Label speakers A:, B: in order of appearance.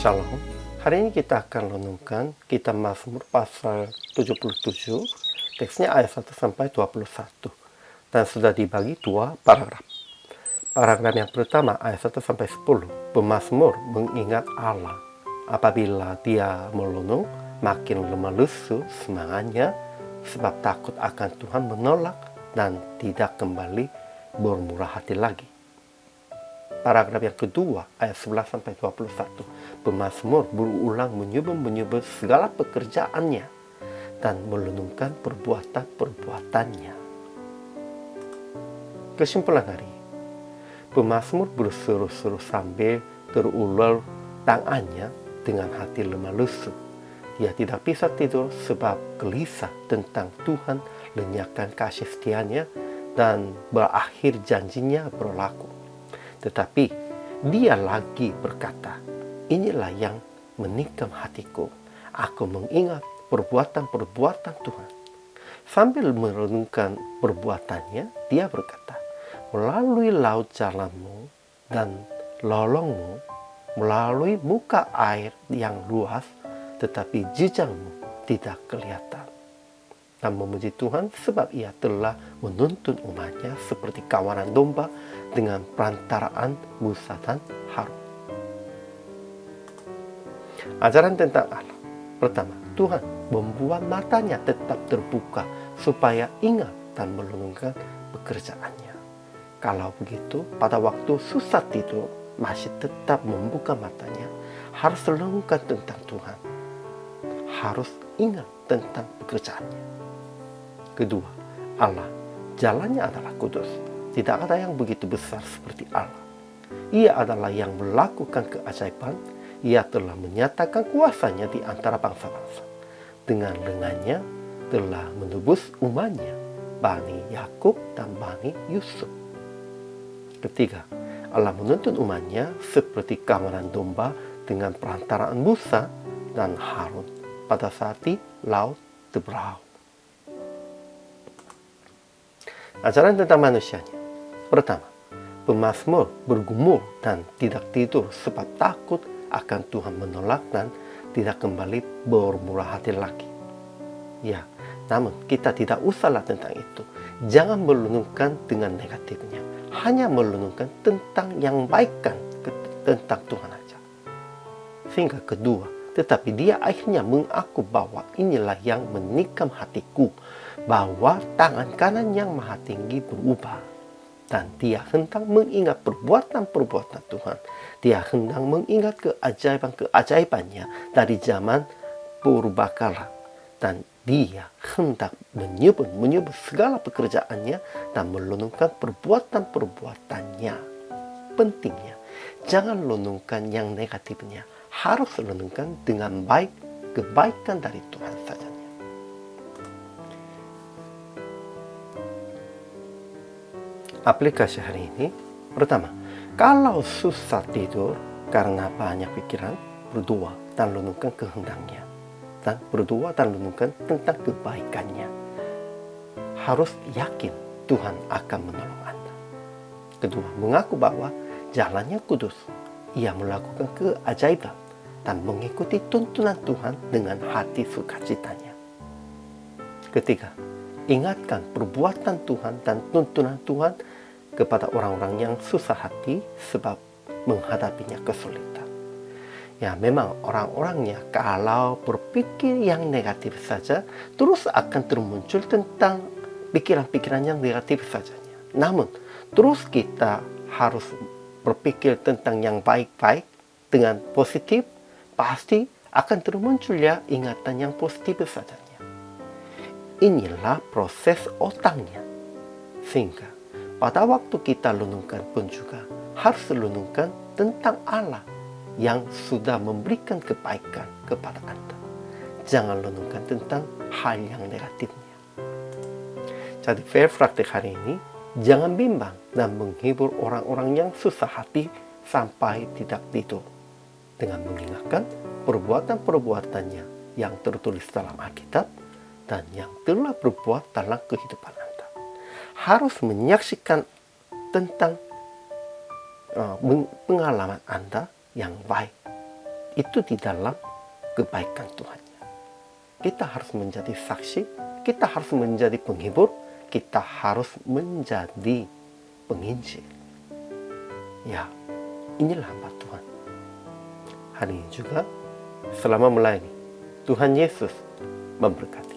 A: Shalom. Hari ini kita akan renungkan Kitab Mazmur pasal 77, teksnya ayat 1 sampai 21. Dan sudah dibagi dua paragraf. Paragraf yang pertama ayat 1 sampai 10. Pemazmur mengingat Allah. Apabila dia merenung, makin lemah lesu semangatnya, sebab takut akan Tuhan menolak dan tidak kembali bermurah hati lagi. Paragraf yang kedua, ayat 11 sampai 21. Pemazmur berulang menyebut segala pekerjaannya dan merenungkan perbuatan-perbuatannya. Kesimpulan hari, pemazmur berseru-seru sambil terulur tangannya dengan hati lemah lesu. Dia tidak bisa tidur sebab gelisah tentang Tuhan lenyapkan kasih setianya dan berakhir janjinya berlaku. Tetapi dia lagi berkata, inilah yang menikam hatiku. Aku mengingat perbuatan-perbuatan Tuhan. Sambil merenungkan perbuatannya, dia berkata, melalui laut jalanmu dan lolongmu, melalui muka air yang luas, tetapi jejakmu tidak kelihatan. Dan memuji Tuhan sebab ia telah menuntun umatnya seperti kawanan domba dengan perantaraan Musa dan Harun. Ajaran tentang Allah. Pertama, Tuhan membuat matanya tetap terbuka supaya ingat dan merenungkan pekerjaannya. Kalau begitu, pada waktu susah tidur, masih tetap membuka matanya, harus merenungkan tentang Tuhan. Harus ingat tentang pekerjaannya. Kedua, Allah, jalannya adalah kudus. Tidak ada yang begitu besar seperti Allah. Ia adalah yang melakukan keajaiban. Ia telah menyatakan kuasanya di antara bangsa-bangsa. Dengan lengannya telah menebus umatnya, Bani Yakub dan Bani Yusuf. Ketiga, Allah menuntun umatnya seperti kawanan domba dengan perantaraan Musa dan Harun pada saat di Laut Teberau. Ajaran tentang manusianya. Pertama, pemazmur bergumul dan tidak tidur sebab takut akan Tuhan menolak dan tidak kembali bermurah hati lagi. Ya, namun kita tidak usahlah tentang itu. Jangan merenungkan dengan negatifnya. Hanya merenungkan tentang yang baikkan tentang Tuhan saja. Sehingga kedua, tetapi dia akhirnya mengaku bahwa inilah yang menikam hatiku, bahwa tangan kanan yang maha tinggi berubah. Dan dia hendak mengingat perbuatan-perbuatan Tuhan. Dia hendak mengingat keajaiban-keajaibannya dari zaman purbakala. Dan dia hendak menyebut segala pekerjaannya dan merenungkan perbuatan-perbuatannya. Pentingnya, jangan renungkan yang negatifnya. Harus renungkan dengan baik kebaikan dari Tuhan saja. Aplikasi hari ini. Pertama, kalau susah tidur karena banyak pikiran, berdoa dan renungkan kehendaknya. Dan berdoa dan renungkan tentang kebaikannya. Harus yakin Tuhan akan menolong Anda. Kedua, mengaku bahwa jalannya kudus. Ia melakukan keajaiban dan mengikuti tuntunan Tuhan dengan hati sukacitanya. Ketiga, ingatkan perbuatan Tuhan dan tuntunan Tuhan kepada orang-orang yang susah hati sebab menghadapinya kesulitan. Ya, memang orang-orangnya kalau berpikir yang negatif saja, terus akan termuncul tentang pikiran-pikiran yang negatif saja. Namun, terus kita harus berpikir tentang yang baik-baik dengan positif, pasti akan termuncul ya ingatan yang positif saja. Inilah proses otaknya. Sehingga pada waktu kita renungkan pun juga harus renungkan tentang Allah yang sudah memberikan kebaikan kepada Anda. Jangan renungkan tentang hal yang negatifnya. Jadi praktik hari ini, jangan bimbang dan menghibur orang-orang yang susah hati sampai tidak tidur. Dengan mengingatkan perbuatan-perbuatannya yang tertulis dalam Alkitab dan yang telah berbuat dalam kehidupan Anda. Harus menyaksikan tentang pengalaman Anda yang baik itu di dalam kebaikan Tuhan. Kita harus menjadi saksi, kita harus menjadi penghibur, kita harus menjadi penginjil. Ya, inilah hamba Tuhan. Hari ini juga, selama melayani, Tuhan Yesus memberkati.